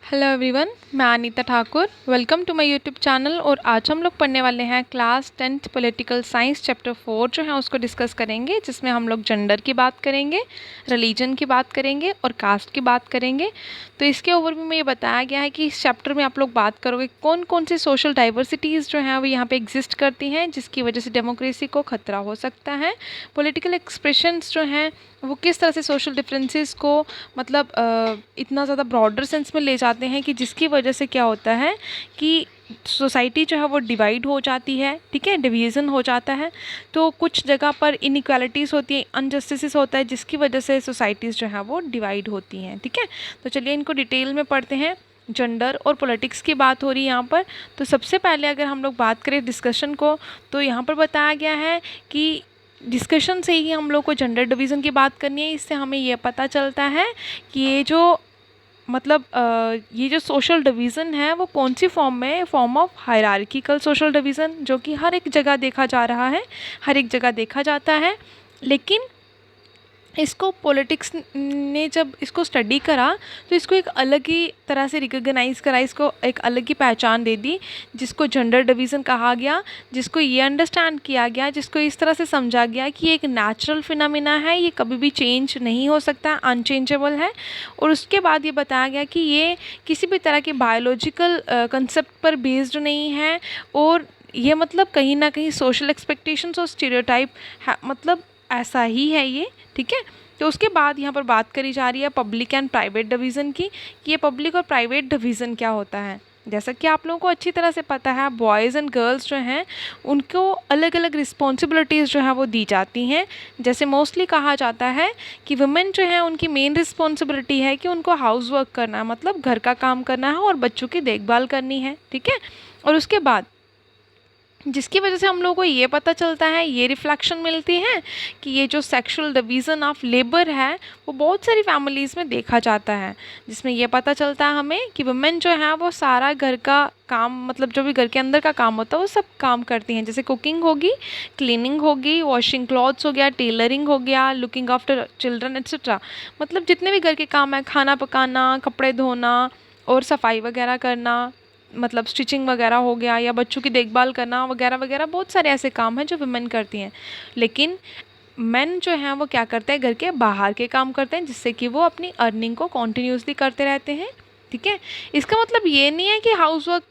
Hello everyone, मैं Anita Thakur. Welcome to my YouTube channel. और आज हम लोग पढ़ने वाले हैं class 10th political science chapter 4 जो है उसको डिस्कस करेंगे, जिसमें हम लोग जेंडर की बात करेंगे, रिलीजन की बात करेंगे और कास्ट की बात करेंगे। तो इसके ओवरव्यू में ये बताया गया है कि इस चैप्टर में आप लोग बात करोगे कौन कौन से सोशल डाइवर्सिटीज़ जो हैं वो यहाँ पे एग्जिस्ट करती हैं, जिसकी वजह से डेमोक्रेसी को खतरा हो सकता है। पॉलिटिकल एक्सप्रेशंस जो हैं वो किस तरह से सोशल डिफरेंसेस को मतलब इतना ज़्यादा ब्रॉडर सेंस में ले जाते हैं कि जिसकी वजह से क्या होता है कि सोसाइटी जो है वो डिवाइड हो जाती है, ठीक है, डिवीज़न हो जाता है। तो कुछ जगह पर इनइक्वालिटीज़ होती हैं, अनजस्टिस होता है, जिसकी वजह से सोसाइटीज़ जो है वो डिवाइड होती हैं, ठीक है। तो चलिए इनको डिटेल में पढ़ते हैं। जेंडर और पॉलिटिक्स की बात हो रही है यहाँ पर। तो सबसे पहले अगर हम लोग बात करें डिस्कशन को, तो यहाँ पर बताया गया है कि डिस्कशन से ही हम लोग को जेंडर डिवीज़न की बात करनी है। इससे हमें ये पता चलता है कि ये जो ये जो सोशल डिवीज़न है वो कौन सी फॉर्म में है। Form of hierarchical social division, जो कि हर एक जगह देखा जा रहा है, हर एक जगह देखा जाता है। लेकिन इसको पॉलिटिक्स ने जब इसको स्टडी करा तो इसको एक अलग ही तरह से रिकॉग्नाइज़ करा, इसको एक अलग ही पहचान दे दी, जिसको जेंडर डिवीज़न कहा गया, जिसको ये अंडरस्टैंड किया गया, जिसको इस तरह से समझा गया कि ये एक नेचुरल फिनोमिना है, ये कभी भी चेंज नहीं हो सकता, अनचेंजेबल है। और उसके बाद ये बताया गया कि ये किसी भी तरह के बायोलॉजिकल कंसेप्ट पर बेस्ड नहीं है, और ये मतलब कहीं ना कहीं सोशल एक्सपेक्टेशंस और स्टीरियोटाइप मतलब ऐसा ही है ये, ठीक है। तो उसके बाद यहाँ पर बात करी जा रही है पब्लिक एंड प्राइवेट डिवीज़न की, कि ये पब्लिक और प्राइवेट डिवीज़न क्या होता है। जैसा कि आप लोगों को अच्छी तरह से पता है, बॉयज़ एंड गर्ल्स जो हैं उनको अलग अलग रिस्पॉन्सिबिलिटीज़ जो है वो दी जाती हैं। जैसे मोस्टली कहा जाता है कि वुमेन जो है उनकी मेन रिस्पॉन्सिबिलिटी है कि उनको हाउस वर्क करना है, मतलब घर का काम करना है और बच्चों की देखभाल करनी है, ठीक है। और उसके बाद जिसकी वजह से हम लोगों को ये पता चलता है, ये रिफ्लेक्शन मिलती है कि ये जो सेक्सुअल डिवीज़न ऑफ लेबर है वो बहुत सारी फैमिलीज़ में देखा जाता है, जिसमें ये पता चलता है हमें कि वुमेन जो है वो सारा घर का काम, मतलब जो भी घर के अंदर का काम होता है वो सब काम करती हैं। जैसे कुकिंग होगी, क्लीनिंग होगी, वॉशिंग क्लॉथ्स हो गया, टेलरिंग हो गया, लुकिंग आफ्टर चिल्ड्रन एक्सेट्रा, मतलब जितने भी घर के काम है, खाना पकाना, कपड़े धोना और सफाई वगैरह करना, मतलब स्टिचिंग वगैरह हो गया, या बच्चों की देखभाल करना वगैरह वगैरह, बहुत सारे ऐसे काम हैं जो वुमेन करती हैं। लेकिन मेन जो हैं वो क्या करते हैं, घर के बाहर के काम करते हैं, जिससे कि वो अपनी अर्निंग को कॉन्टीन्यूसली करते रहते हैं, ठीक है। इसका मतलब ये नहीं है कि हाउसवर्क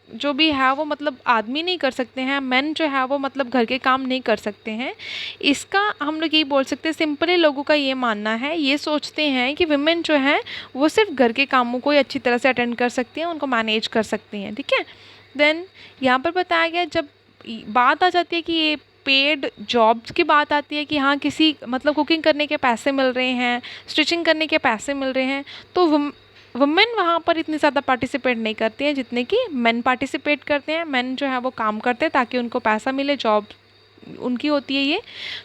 जो भी है वो मतलब आदमी नहीं कर सकते हैं, मेन जो है वो मतलब घर के काम नहीं कर सकते हैं। इसका हम लोग यही बोल सकते हैं, सिंपली लोगों का ये मानना है, ये सोचते हैं कि वुमेन जो है वो सिर्फ घर के कामों को ही अच्छी तरह से अटेंड कर सकती हैं, उनको मैनेज कर सकती हैं, ठीक है। देन यहाँ पर बताया गया, जब बात आ जाती है कि ये पेड जॉब्स की बात आती है कि हाँ किसी मतलब कुकिंग करने के पैसे मिल रहे हैं, स्टिचिंग करने के पैसे मिल रहे हैं, तो वुमेन वहाँ पर इतनी ज़्यादा पार्टिसिपेट नहीं करती हैं जितने कि मेन पार्टिसिपेट करते हैं। मेन जो है वो काम करते हैं ताकि उनको पैसा मिले, जॉब उनकी होती है ये।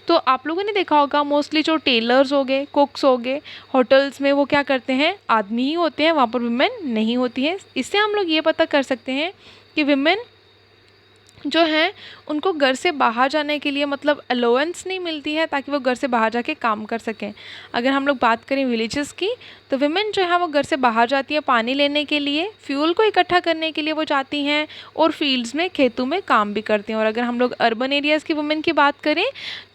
तो आप लोगों ने देखा होगा मोस्टली जो टेलर्स हो गए, कुक्स हो गए, होटल्स में वो क्या करते हैं, आदमी ही होते हैं, वहाँ पर वुमेन नहीं होती है। इससे हम लोग ये पता कर सकते हैं कि वुमेन जो हैं उनको घर से बाहर जाने के लिए मतलब अलाउंस नहीं मिलती है ताकि वो घर से बाहर जाके काम कर सकें। अगर हम लोग बात करें विलेजेस की, तो वुमेन जो है वो घर से बाहर जाती है पानी लेने के लिए, फ्यूल को इकट्ठा करने के लिए वो जाती हैं, और फील्ड्स में खेतों में काम भी करती हैं। और अगर हम लोग अर्बन एरियाज़ की वुमेन की बात करें,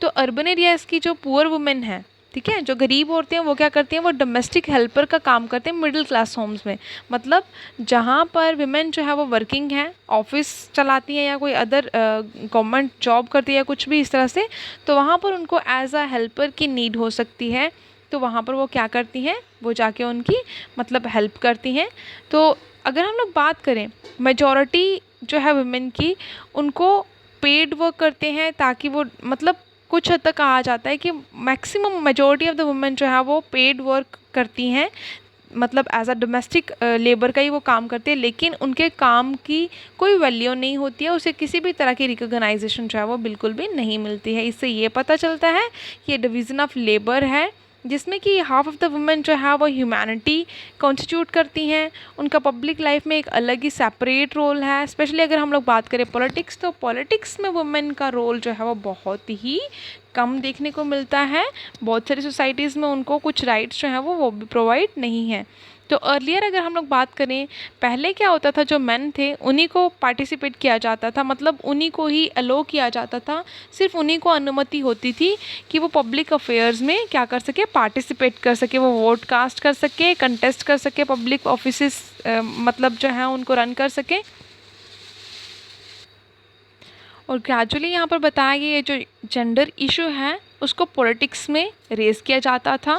तो अर्बन एरियाज़ की जो पुअर वुमेन हैं, ठीक है, जो गरीब औरतें हैं, वो क्या करती हैं, वो डोमेस्टिक हेल्पर का काम करते हैं मिडिल क्लास होम्स में। मतलब जहाँ पर विमेन जो है वो वर्किंग है, ऑफिस चलाती हैं या कोई अदर गवर्नमेंट जॉब करती है या कुछ भी इस तरह से, तो वहाँ पर उनको एज अ हेल्पर की नीड हो सकती है। तो वहाँ पर वो क्या करती हैं, वो जाके उनकी मतलब हेल्प करती हैं। तो अगर हम लोग बात करें मेजॉरिटी जो है वुमेन की, उनको पेड वर्क करते हैं ताकि वो मतलब कुछ हद तक कहा जाता है कि maximum majority of the women जो है वो पेड वर्क करती हैं, मतलब एज अ डोमेस्टिक लेबर का ही वो काम करते हैं, लेकिन उनके काम की कोई वैल्यू नहीं होती है, उसे किसी भी तरह की रिकॉग्नाइजेशन जो है वो बिल्कुल भी नहीं मिलती है। इससे ये पता चलता है कि ये डिवीज़न ऑफ लेबर है, जिसमें कि हाफ ऑफ द वुमेन जो है वो ह्यूमैनिटी कॉन्स्टिट्यूट करती हैं। उनका पब्लिक लाइफ में एक अलग ही सेपरेट रोल है। स्पेशली अगर हम लोग बात करें पॉलिटिक्स, तो पॉलिटिक्स में वुमेन का रोल जो है वो बहुत ही कम देखने को मिलता है। बहुत सारी सोसाइटीज़ में उनको कुछ राइट्स जो हैं वो भी प्रोवाइड नहीं है। तो अर्लियर अगर हम लोग बात करें, पहले क्या होता था, जो मेन थे उन्हीं को पार्टिसिपेट किया जाता था, मतलब उन्हीं को ही अलो किया जाता था, सिर्फ उन्हीं को अनुमति होती थी कि वो पब्लिक अफेयर्स में क्या कर सके, पार्टिसिपेट कर सके, वो वोट कास्ट कर सके, कंटेस्ट कर सके, पब्लिक ऑफिसेस मतलब जो है उनको रन कर सके। और ग्रेजुअली यहाँ पर बताया गया ये जो जेंडर इशू है उसको पॉलिटिक्स में रेज़ किया जाता था।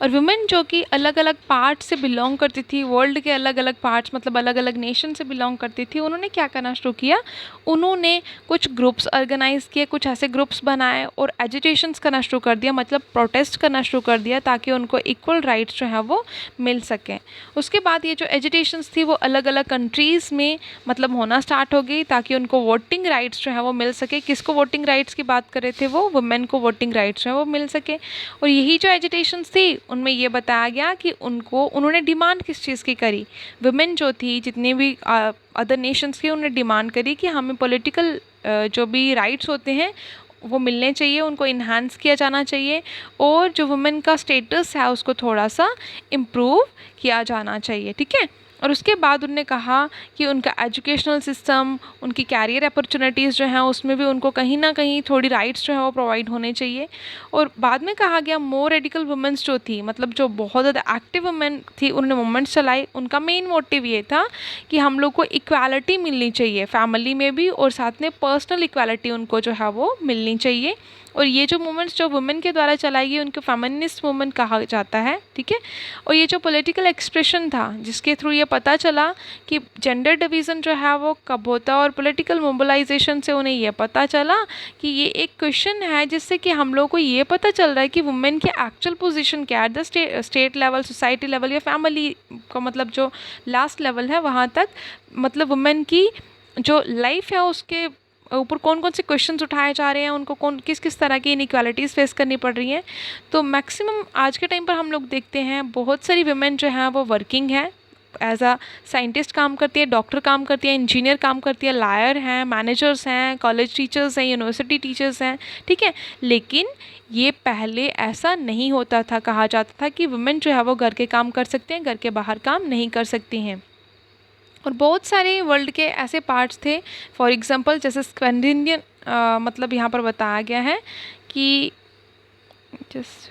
और वुमेन जो कि अलग अलग पार्ट से बिलोंग करती थी, वर्ल्ड के अलग अलग पार्ट्स मतलब अलग अलग नेशन से बिलोंग करती थी, उन्होंने क्या करना शुरू किया, उन्होंने कुछ ग्रुप्स ऑर्गेनाइज़ किए, कुछ ऐसे ग्रुप्स बनाए और एजिटेशंस करना शुरू कर दिया, मतलब प्रोटेस्ट करना शुरू कर दिया ताकि उनको इक्वल राइट्स जो है वो मिल सकें। उसके बाद ये जो एजिटेशंस थी वो अलग अलग कंट्रीज़ में मतलब होना स्टार्ट हो गई ताकि उनको वोटिंग राइट्स जो है वो मिल सके। किसको वोटिंग राइट्स की बात कर रहे थे, वो वुमेन को वोटिंग राइट्स जो है वो मिल सके। और यही जो एजिटेशंस थी उनमें ये बताया गया कि उन्होंने डिमांड किस चीज़ की करी, वुमेन जो थी जितने भी अदर नेशंस की, उन्होंने डिमांड करी कि हमें पॉलिटिकल जो भी राइट्स होते हैं वो मिलने चाहिए, उनको इन्हांस किया जाना चाहिए और जो वुमेन का स्टेटस है उसको थोड़ा सा इम्प्रूव किया जाना चाहिए। ठीक है। और उसके बाद उन्होंने कहा कि उनका एजुकेशनल सिस्टम, उनकी कैरियर अपॉर्चुनिटीज़ जो हैं उसमें भी उनको कहीं ना कहीं थोड़ी राइट्स जो है वो प्रोवाइड होने चाहिए। और बाद में कहा गया मोर रेडिकल वुमेन्स जो थी, मतलब जो बहुत ज़्यादा एक्टिव वुमेन थी, उन्होंने मूवमेंट्स चलाई। उनका मेन मोटिव ये था कि हम लोग को इक्वालिटी मिलनी चाहिए फैमिली में भी और साथ में पर्सनल इक्वालिटी उनको जो है वो मिलनी चाहिए। और ये जो मूवमेंट्स जो वुमेन के द्वारा चलाई गई उनको फेमिनिस्ट मूवमेंट कहा जाता है। ठीक है। और ये जो पॉलिटिकल एक्सप्रेशन था जिसके थ्रू ये पता चला कि जेंडर डिवीज़न जो है वो कब होता है, और पॉलिटिकल मोबिलाइजेशन से उन्हें ये पता चला कि ये एक क्वेश्चन है जिससे कि हम लोग को ये पता चल रहा है कि वुमेन की एक्चुअल पोजीशन क्या है at the state level, society level या फैमिली का मतलब जो लास्ट लेवल है वहाँ तक, मतलब वुमेन की जो लाइफ है उसके ऊपर कौन कौन से क्वेश्चंस उठाए जा रहे हैं, उनको कौन किस किस तरह की इनइक्वालिटीज़ फेस करनी पड़ रही हैं। तो मैक्सिमम आज के टाइम पर हम लोग देखते हैं बहुत सारी वुमेन जो हैं वो वर्किंग है, एज अ साइंटिस्ट काम करती है, डॉक्टर काम करती है, इंजीनियर काम करती है, लायर हैं, मैनेजर्स हैं, कॉलेज टीचर्स हैं, यूनिवर्सिटी टीचर्स हैं। ठीक है। लेकिन ये पहले ऐसा नहीं होता था, कहा जाता था कि वुमेन जो है वो घर के काम कर सकते हैं, घर के बाहर काम नहीं कर सकती हैं। और बहुत सारे वर्ल्ड के ऐसे पार्ट्स थे, फॉर एग्जांपल जैसे स्कैंडिनेवियन मतलब यहाँ पर बताया गया है कि जस्ट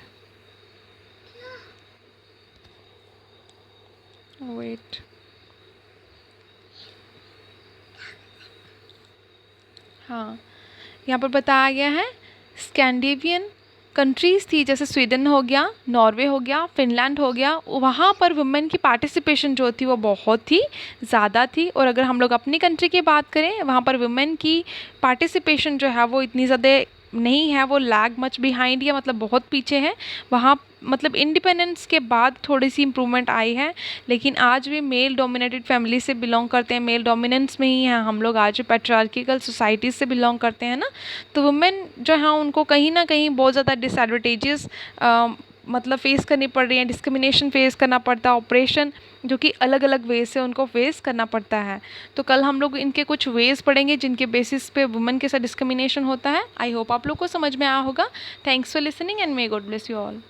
वेट, हाँ यहाँ पर बताया गया है स्कैंडिनेवियन कंट्रीज़ थी जैसे स्वीडन हो गया, नॉर्वे हो गया, फिनलैंड हो गया, वहाँ पर वुमेन की पार्टिसिपेशन जो थी वो बहुत ही ज़्यादा थी। और अगर हम लोग अपनी कंट्री की बात करें वहाँ पर वुमेन की पार्टिसिपेशन जो है वो इतनी ज़्यादा नहीं है, वो लैग मच बिहाइंड या मतलब बहुत पीछे है। वहाँ मतलब इंडिपेंडेंस के बाद थोड़ी सी इम्प्रूवमेंट आई है, लेकिन आज भी मेल डोमिनेटेड फैमिली से बिलोंग करते हैं, मेल डोमिनेंस में ही हैं हम लोग, आज भी पैट्रियार्किकल सोसाइटीज़ से बिलोंग करते हैं ना। तो वुमेन जो है उनको कहीं ना कहीं बहुत ज़्यादा डिसएडवांटेजेस मतलब फ़ेस करनी पड़ रही है, डिस्क्रिमिनेशन फ़ेस करना पड़ता है, ऑपरेशन जो कि अलग अलग वे से उनको फेस करना पड़ता है। तो कल हम लोग इनके कुछ वेज़ पढ़ेंगे जिनके बेसिस पे वुमेन के साथ डिस्क्रिमिनेशन होता है। आई होप आप लोग को समझ में आया होगा। Thanks for listening and may God bless you all.